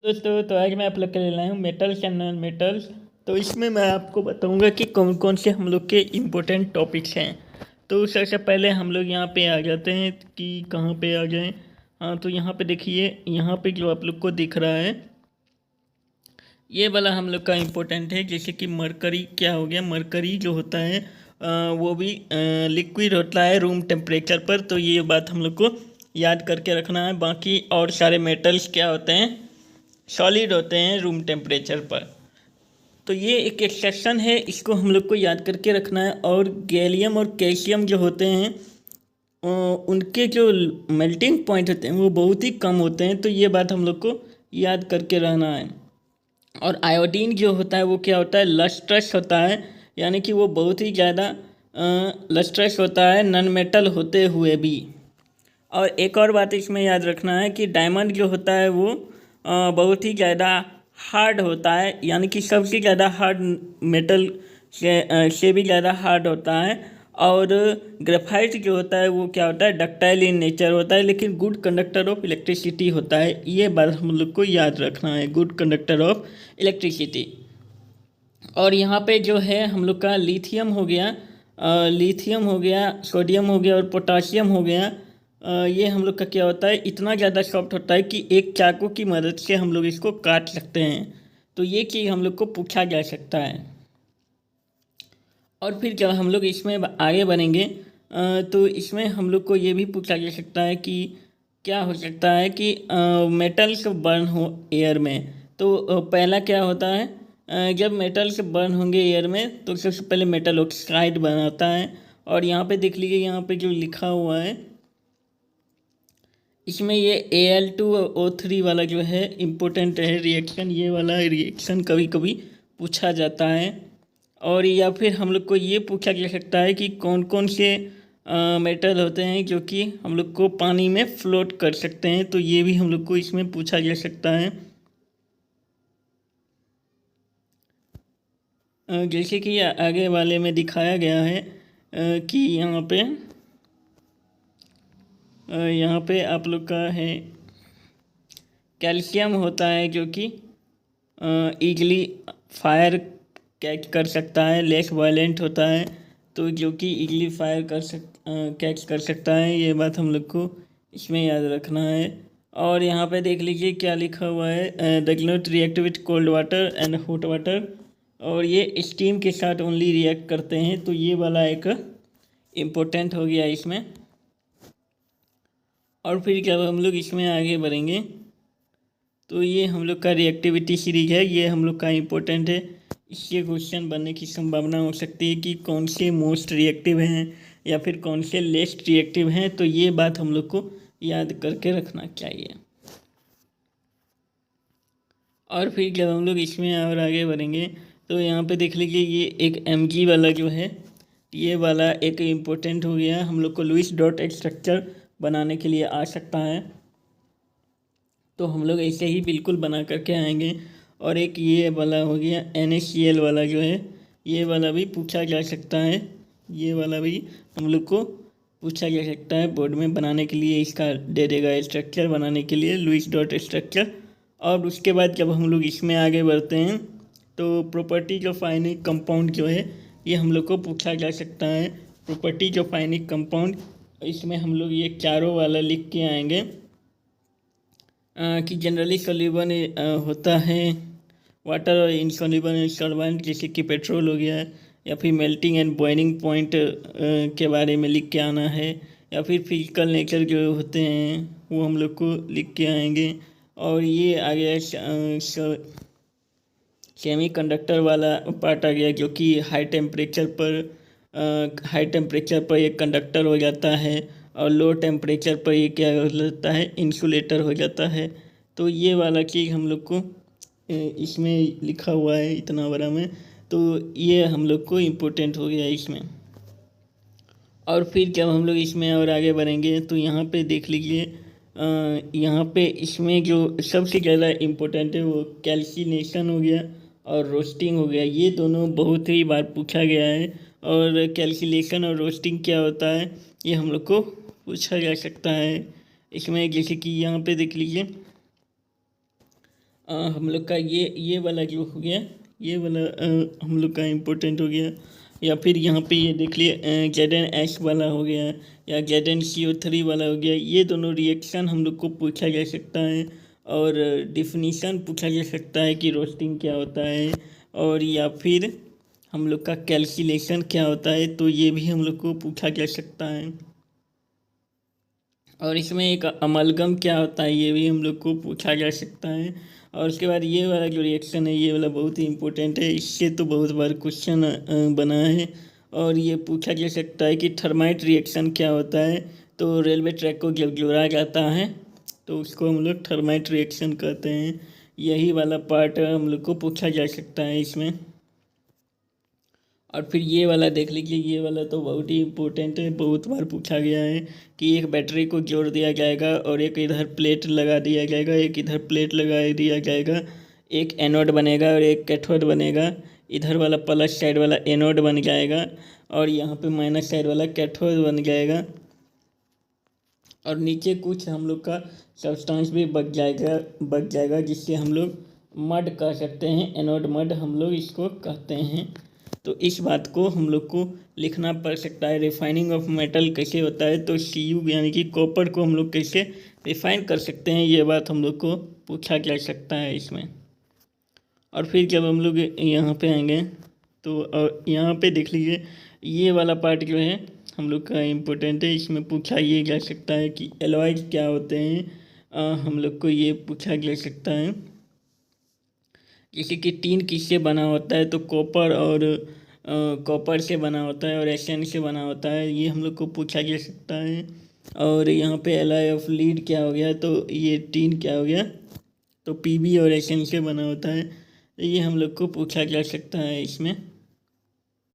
दोस्तों तो आज मैं आप लोग के लिए लाया हूँ मेटल्स एंड नॉन मेटल्स। तो इसमें मैं आपको बताऊंगा कि कौन कौन से हम लोग के इम्पोर्टेंट टॉपिक्स हैं। तो सबसे पहले हम लोग यहाँ पे आ जाते हैं कि कहाँ पे आ जाएं। हाँ, तो यहाँ पे देखिए, यहाँ पे जो आप लोग को दिख रहा है ये वाला हम लोग का इम्पोर्टेंट है। जैसे कि मरकरी क्या हो गया, मरकरी जो होता है वो भी लिक्विड होता है रूम टेम्परेचर पर। तो ये बात हम लोग को याद करके रखना है। बाकी और सारे मेटल्स क्या होते हैं, सॉलिड होते हैं रूम टेम्परेचर पर। तो ये एक एक्सेप्शन है, इसको हम लोग को याद करके रखना है। और गैलियम और कैल्शियम जो होते हैं उनके जो मेल्टिंग पॉइंट होते हैं वो बहुत ही कम होते हैं। तो ये बात हम लोग को याद करके रहना है। और आयोडीन जो होता है वो क्या होता है, लस्ट्रस होता है, यानी कि वो बहुत ही ज़्यादा लस्ट्रस होता है नॉन मेटल होते हुए भी। और एक और बात इसमें याद रखना है कि डायमंड जो होता है वो बहुत ही ज़्यादा हार्ड होता है, यानी कि सबसे ज़्यादा हार्ड मेटल से भी ज़्यादा हार्ड होता है। और ग्रेफाइट जो होता है वो क्या होता है, डक्टाइल इन नेचर होता है, लेकिन गुड कंडक्टर ऑफ इलेक्ट्रिसिटी होता है। ये बात हम लोग को याद रखना है, गुड कंडक्टर ऑफ इलेक्ट्रिसिटी। और यहाँ पे जो है हम लोग का लिथियम हो गया, लिथियम हो गया, सोडियम हो गया और पोटासियम हो गया। ये हम लोग का क्या होता है, इतना ज़्यादा सॉफ्ट होता है कि एक चाकू की मदद से हम लोग इसको काट सकते हैं। तो ये चीज़ हम लोग को पूछा जा सकता है। और फिर जब हम लोग इसमें आगे बढ़ेंगे तो इसमें हम लोग को ये भी पूछा जा सकता है कि क्या हो सकता है कि मेटल्स बर्न हो एयर में। तो पहला क्या होता है, जब मेटल्स बर्न होंगे एयर में तो सबसे पहले मेटल ऑक्साइड बनाता है। और यहाँ पे देख लीजिए, यहाँ पे जो लिखा हुआ है इसमें ये Al2O3 वाला जो है इम्पोर्टेंट है रिएक्शन। ये वाला रिएक्शन कभी कभी पूछा जाता है। और या फिर हम लोग को ये पूछा जा सकता है कि कौन कौन से मेटल होते हैं जो कि हम लोग को पानी में फ्लोट कर सकते हैं। तो ये भी हम लोग को इसमें पूछा जा सकता है। जैसे कि आगे वाले में दिखाया गया है कि यहाँ पे आप लोग का है कैल्शियम होता है जो कि ईजली फायर कैच कर सकता है, लेस वायलेंट होता है, तो जो कि ईजली फायर कैच कर सकता है। ये बात हम लोग को इसमें याद रखना है। और यहाँ पे देख लीजिए क्या लिखा हुआ है, the not react with cold water and hot water. और ये स्टीम के साथ ओनली रिएक्ट करते हैं। तो ये वाला एक इम्पोर्टेंट हो गया इसमें। और फिर जब हम लोग इसमें आगे बढ़ेंगे तो ये हम लोग का रिएक्टिविटी सीरीज है, ये हम लोग का इम्पोर्टेंट है। इससे क्वेश्चन बनने की संभावना हो सकती है कि कौन से मोस्ट रिएक्टिव हैं या फिर कौन से लेस्ट रिएक्टिव हैं। तो ये बात हम लोग को याद करके रखना चाहिए। और फिर जब हम लोग इसमें और आगे बढ़ेंगे तो यहाँ पे देख लीजिए, ये एक Mg वाला जो है ये वाला एक इम्पोर्टेंट हो गया, हम लोग को लुईस डॉट स्ट्रक्चर बनाने के लिए आ सकता है। तो हम लोग ऐसे ही बिल्कुल बना करके आएंगे। और एक ये वाला हो गया NaCl वाला जो है, ये वाला भी पूछा जा सकता है। ये वाला भी हम लोग को पूछा जा सकता है बोर्ड में, बनाने के लिए इसका दे देगा स्ट्रक्चर बनाने के लिए लुईस डॉट स्ट्रक्चर। और उसके बाद जब हम लोग इसमें आगे बढ़ते हैं तो प्रॉपर्टीज ऑफ आयनिक कंपाउंड जो है ये हम लोग को पूछा जा सकता है। प्रॉपर्टीज ऑफ आयनिक कंपाउंड, इसमें हम लोग ये चारों वाला लिख के आएंगे कि जनरली सॉल्युबल होता है वाटर और इनसॉल्युबल सॉल्वेंट, जैसे कि पेट्रोल हो गया, या फिर मेल्टिंग एंड बॉइलिंग पॉइंट के बारे में लिख के आना है, या फिर फिजिकल नेचर जो होते हैं वो हम लोग को लिख के आएंगे। और ये आ गया सेमी कंडक्टर वाला पार्ट आ गया, जो कि हाई टेम्परेचर पर एक कंडक्टर हो जाता है और लो टेम्परेचर पर ये क्या हो जाता है, इंसुलेटर हो जाता है। तो ये वाला चीज़ हम लोग को इसमें लिखा हुआ है इतना बड़ा में। तो ये हम लोग को इम्पोर्टेंट हो गया इसमें। और फिर जब हम लोग इसमें और आगे बढ़ेंगे तो यहाँ पे देख लीजिए, यहाँ पे इसमें जो सबसे ज़्यादा इम्पोर्टेंट है वो कैल्सिनेशन हो गया और रोस्टिंग हो गया। ये दोनों बहुत ही बार पूछा गया है। और कैल्कुलेशन और रोस्टिंग क्या होता है ये हम लोग को पूछा जा सकता है इसमें। जैसे कि यहाँ पे देख लीजिए, हम लोग का ये वाला जो हो गया, ये वाला हम लोग का इम्पोर्टेंट हो गया। या फिर यहाँ पे ये देख लिए ZnH वाला हो गया, या ZnCO3 वाला हो गया। ये दोनों रिएक्शन हम लोग को पूछा जा सकता है, और डिफिनीशन पूछा जा सकता है कि रोस्टिंग क्या होता है, और या फिर हम लोग का कैलकुलेशन क्या होता है, तो ये भी हम लोग को पूछा जा सकता है। और इसमें एक अमलगम क्या होता है, ये भी हम लोग को पूछा जा सकता है। और उसके बाद ये वाला जो रिएक्शन है, ये वाला बहुत ही इम्पोर्टेंट है, इससे तो बहुत बार क्वेश्चन बना है। और ये पूछा जा सकता है कि थर्माइट रिएक्शन क्या होता है। तो रेलवे ट्रैक को जब जोड़ा जाता है तो उसको हम लोग थर्माइट रिएक्शन कहते हैं। यही वाला पार्ट हम लोग को पूछा जा सकता है इसमें। और फिर ये वाला देख लीजिए, ये वाला तो बहुत ही इम्पोर्टेंट है, बहुत बार पूछा गया है कि एक बैटरी को जोड़ दिया जाएगा और एक इधर प्लेट लगा दिया जाएगा, एक इधर प्लेट लगा दिया जाएगा, एक एनोड बनेगा और एक कैथोड बनेगा। इधर वाला प्लस साइड वाला एनोड बन जाएगा और यहाँ पे माइनस साइड वाला कैथोड बन जाएगा। और नीचे कुछ हम लोग का सब्सटेंस भी बच जाएगा जिससे हम लोग मड कह सकते हैं, एनोड मड हम लोग इसको कहते हैं। तो इस बात को हम लोग को लिखना पड़ सकता है। रिफाइनिंग ऑफ मेटल कैसे होता है, तो Cu यानी कि कॉपर को हम लोग कैसे रिफाइन कर सकते हैं, ये बात हम लोग को पूछा जा सकता है इसमें। और फिर जब हम लोग यहाँ पे आएंगे तो यहाँ पे देख लीजिए, ये वाला पार्ट जो है हम लोग का इम्पोर्टेंट है। इसमें पूछा ये जा सकता है कि एलॉयज क्या होते हैं, हम लोग को ये पूछा जा सकता है। जैसे कि टीन किससे बना होता है, तो कॉपर और कॉपर से बना होता है और एसएन से बना होता है, ये हम लोग को पूछा जा सकता है। और यहाँ पे एलॉय ऑफ लीड क्या हो गया, तो ये टीन क्या हो गया, तो पीबी और एसएन से बना होता है, तो ये हम लोग को पूछा जा सकता है इसमें।